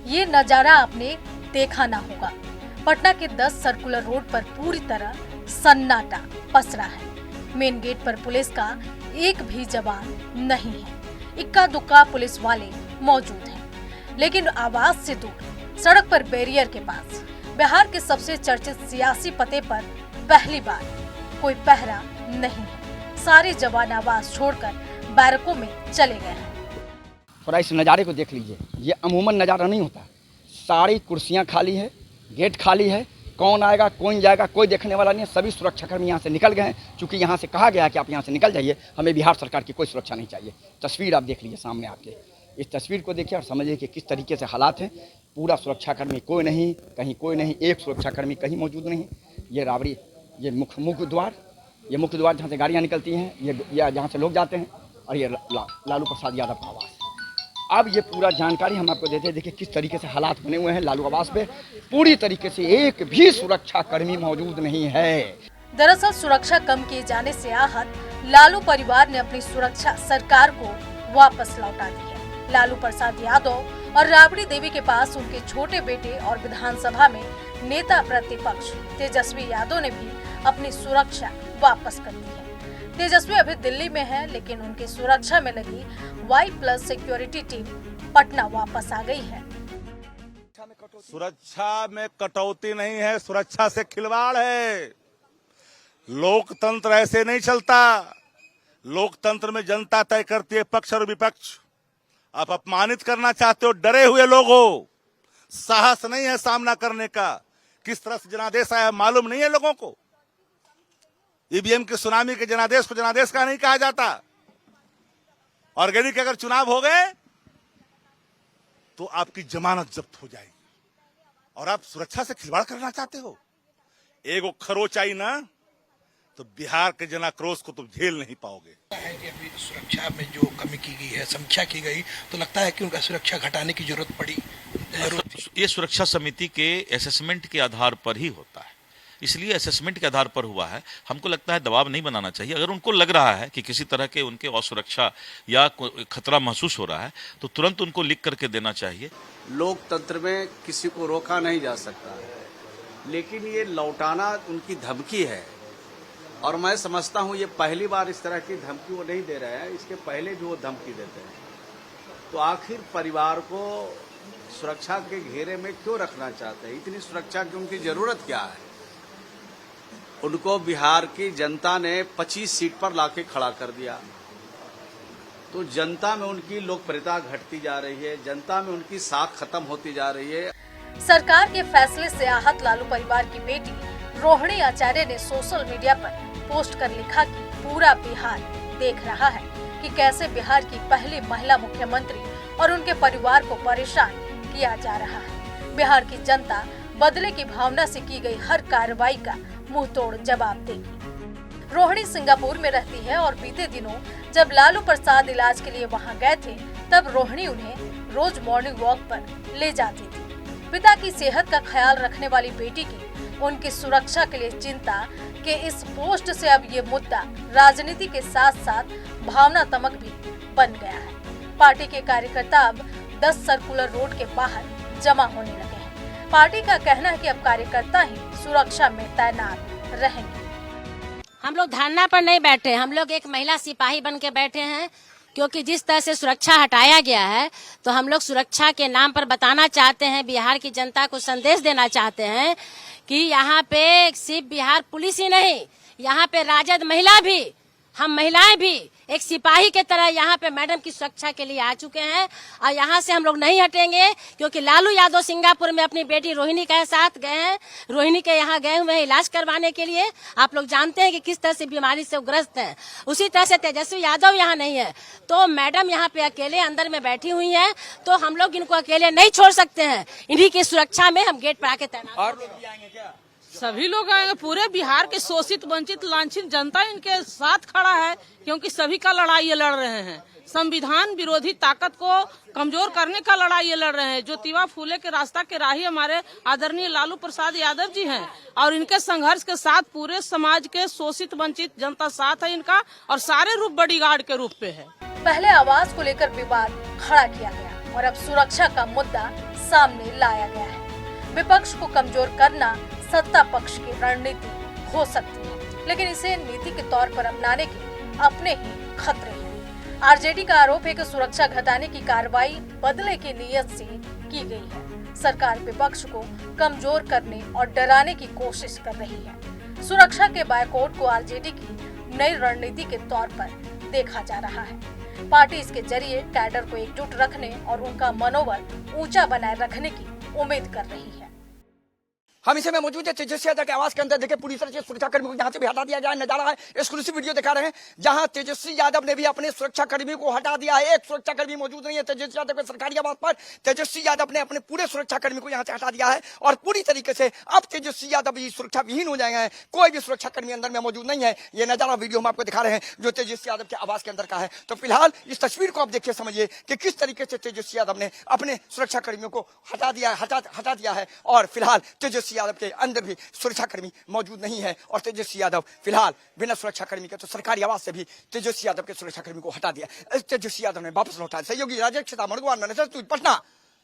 ये नजारा आपने देखा ना होगा। पटना के 10 सर्कुलर रोड पर पूरी तरह सन्नाटा पसरा है। मेन गेट पर पुलिस का एक भी जवान नहीं है। इक्का दुक्का पुलिस वाले मौजूद हैं, लेकिन आवाज से दूर सड़क पर बैरियर के पास बिहार के सबसे चर्चित सियासी पते पर पहली बार कोई पहरा नहीं है। सारे जवान आवाज छोड़कर बैरकों में चले गए हैं। थोड़ा इस नज़ारे को देख लीजिए, ये अमूमन नज़ारा नहीं होता। सारी कुर्सियां खाली है, गेट खाली है, कौन आएगा कौन जाएगा कोई देखने वाला नहीं है। सभी सुरक्षाकर्मी यहाँ से निकल गए हैं, क्योंकि यहाँ से कहा गया है कि आप यहाँ से निकल जाइए, हमें बिहार सरकार की कोई सुरक्षा नहीं चाहिए। तस्वीर आप देख लीजिए सामने आपके, इस तस्वीर को देखिए और समझिए कि किस तरीके से हालात हैं। पूरा सुरक्षाकर्मी कोई नहीं, कहीं कोई नहीं, एक सुरक्षाकर्मी कहीं मौजूद नहीं। ये राबड़ी, ये मुख्य द्वार जहाँ से गाड़ियाँ निकलती हैं, ये जहाँ से लोग जाते हैं, और ये लालू प्रसाद यादव का आवास। अब ये पूरा जानकारी हम आपको देते हैं। देखिए किस तरीके से हालात बने हुए हैं लालू आवास पे। पूरी तरीके से एक भी सुरक्षा कर्मी मौजूद नहीं है। दरअसल सुरक्षा कम किए जाने से आहत लालू परिवार ने अपनी सुरक्षा सरकार को वापस लौटा दी है। लालू प्रसाद यादव और राबड़ी देवी के पास उनके छोटे बेटे और विधानसभा में नेता प्रतिपक्ष तेजस्वी यादव ने भी अपनी सुरक्षा वापस कर दी है। तेजस्वी अभी दिल्ली में है, लेकिन उनकी सुरक्षा में लगी Y+ सिक्योरिटी टीम पटना वापस आ गई है। सुरक्षा में कटौती नहीं है, सुरक्षा से खिलवाड़ है। लोकतंत्र ऐसे नहीं चलता। लोकतंत्र में जनता तय करती है पक्ष और विपक्ष। आप अपमानित करना चाहते हो, डरे हुए लोग हो, साहस नहीं है सामना करने का। किस तरह से जनादेश आया मालूम नहीं है लोगों को। ईवीएम के सुनामी के जनादेश को जनादेश का नहीं कहा जाता। ऑर्गेनिक अगर चुनाव हो गए तो आपकी जमानत जब्त हो जाएगी, और आप सुरक्षा से खिलवाड़ करना चाहते हो। एगो खरोच आई ना तो बिहार के जनाक्रोश को तुम झेल नहीं पाओगे। अभी सुरक्षा में जो कमी की गई है, समीक्षा की गई, तो लगता है कि उनका सुरक्षा घटाने की जरूरत पड़ी। ये सुरक्षा समिति के असेसमेंट के आधार पर ही होता है, इसलिए असेसमेंट के आधार पर हुआ है। हमको लगता है दबाव नहीं बनाना चाहिए। अगर उनको लग रहा है कि किसी तरह के उनके असुरक्षा या खतरा महसूस हो रहा है तो तुरंत उनको लिख करके देना चाहिए। लोकतंत्र में किसी को रोका नहीं जा सकता, लेकिन ये लौटाना उनकी धमकी है, और मैं समझता हूँ ये पहली बार इस तरह की धमकी वो नहीं दे रहे हैं। इसके पहले भी वो धमकी देते हैं। तो आखिर परिवार को सुरक्षा के घेरे में क्यों रखना चाहते हैं? इतनी सुरक्षा की उनकी जरूरत क्या है? उनको बिहार की जनता ने 25 सीट पर लाके खड़ा कर दिया, तो जनता में उनकी लोकप्रियता घटती जा रही है, जनता में उनकी साख खत्म होती जा रही है। सरकार के फैसले से आहत लालू परिवार की बेटी रोहिणी आचार्य ने सोशल मीडिया पर पोस्ट कर लिखा कि पूरा बिहार देख रहा है कि कैसे बिहार की पहली महिला मुख्यमंत्री और उनके परिवार को परेशान किया जा रहा है। बिहार की जनता बदले की भावना से की गई हर कार्रवाई का मुंह तोड़ जवाब देगी। रोहिणी सिंगापुर में रहती है और बीते दिनों जब लालू प्रसाद इलाज के लिए वहां गए थे, तब रोहिणी उन्हें रोज मॉर्निंग वॉक पर ले जाती थी। पिता की सेहत का ख्याल रखने वाली बेटी की उनकी सुरक्षा के लिए चिंता के इस पोस्ट से अब ये मुद्दा राजनीति के साथ साथ भावनात्मक भी बन गया है। पार्टी के कार्यकर्ता अब 10 सर्कुलर रोड के बाहर जमा होने लगे हैं। पार्टी का कहना है कि अब कार्यकर्ता ही सुरक्षा में तैनात रहेंगे। हम लोग धरना पर नहीं बैठे, हम लोग एक महिला सिपाही बन के बैठे हैं, क्योंकि जिस तरह से सुरक्षा हटाया गया है तो हम लोग सुरक्षा के नाम पर बताना चाहते हैं, बिहार की जनता को संदेश देना चाहते हैं कि यहाँ पे सिर्फ बिहार पुलिस ही नहीं, यहाँ पे राजद महिला भी, हम महिलाएं भी एक सिपाही के तरह यहाँ पे मैडम की सुरक्षा के लिए आ चुके हैं, और यहाँ से हम लोग नहीं हटेंगे, क्योंकि लालू यादव सिंगापुर में अपनी बेटी रोहिणी के साथ गए हैं। रोहिणी के यहाँ गए हुए हैं इलाज करवाने के लिए। आप लोग जानते हैं कि किस तरह से बीमारी से ग्रस्त हैं। उसी तरह से तेजस्वी यादव यहाँ नहीं है, तो मैडम यहाँ पे अकेले अंदर में बैठी हुई है, तो हम लोग इनको अकेले नहीं छोड़ सकते हैं। इन्हीं की सुरक्षा में हम गेट पर आके तैनात। सभी लोग आएंगे। पूरे बिहार के शोषित वंचित लांछित जनता इनके साथ खड़ा है, क्योंकि सभी का लड़ाई ये लड़ रहे हैं। संविधान विरोधी ताकत को कमजोर करने का लड़ाई ये लड़ रहे हैं। ज्योतिबा फूले के रास्ता के राही हमारे आदरणीय लालू प्रसाद यादव जी हैं, और इनके संघर्ष के साथ पूरे समाज के शोषित वंचित जनता साथ है इनका, और सारे रूप बॉडीगार्ड के रूप पे है। पहले आवाज को लेकर विवाद खड़ा किया गया, और अब सुरक्षा का मुद्दा सामने लाया गया है। विपक्ष को कमजोर करना सत्ता पक्ष की रणनीति हो सकती है, लेकिन इसे नीति के तौर पर अपनाने के अपने ही खतरे हैं। आरजेडी का आरोप है कि सुरक्षा घटाने की कार्रवाई बदले की नीयत से की गई है। सरकार विपक्ष को कमजोर करने और डराने की कोशिश कर रही है। सुरक्षा के बायकॉट को आरजेडी की नई रणनीति के तौर पर देखा जा रहा है। पार्टी इसके जरिए कैडर को एकजुट रखने और उनका मनोबल ऊंचा बनाए रखने की उम्मीद कर रही है। हम इसे में मौजूद है तेजस्वी यादव के आवास के अंदर। देखिए पूरी तरह से सुरक्षा कर्मियों को यहाँ से भी हटा दिया गया है। नजारा है, एक्सक्लूसिव वीडियो दिखा रहे हैं जहां तेजस्वी यादव ने भी अपने सुरक्षा कर्मियों को हटा दिया है। एक सुरक्षा कर्मी मौजूद नहीं है तेजस्वी यादव के सरकारी आवास पर। तेजस्वी यादव ने अपने पूरे सुरक्षा कर्मी को यहाँ से हटा दिया है और पूरी तरीके से अब तेजस्वी यादव भी सुरक्षा विहीन हो जाएंगे। कोई भी सुरक्षा कर्मी अंदर में मौजूद नहीं है। ये नजारा वीडियो हम आपको दिखा रहे हैं जो तेजस्वी यादव के आवास के अंदर का है। तो फिलहाल इस तस्वीर को आप देखिए, समझिए कि किस तरीके से तेजस्वी यादव ने अपने सुरक्षा कर्मियों को हटा दिया है और फिलहाल तेजस्वी यादव के अंदर भी सुरक्षाकर्मी मौजूद नहीं है और तेजस्वी यादव फिलहाल बिना सुरक्षाकर्मी के तो सरकारी आवास से भी तेजस्वी यादव के सुरक्षाकर्मी को हटा दिया। तेजस्वी यादव ने वापस लौटा। सहयोगी राजेश पटना।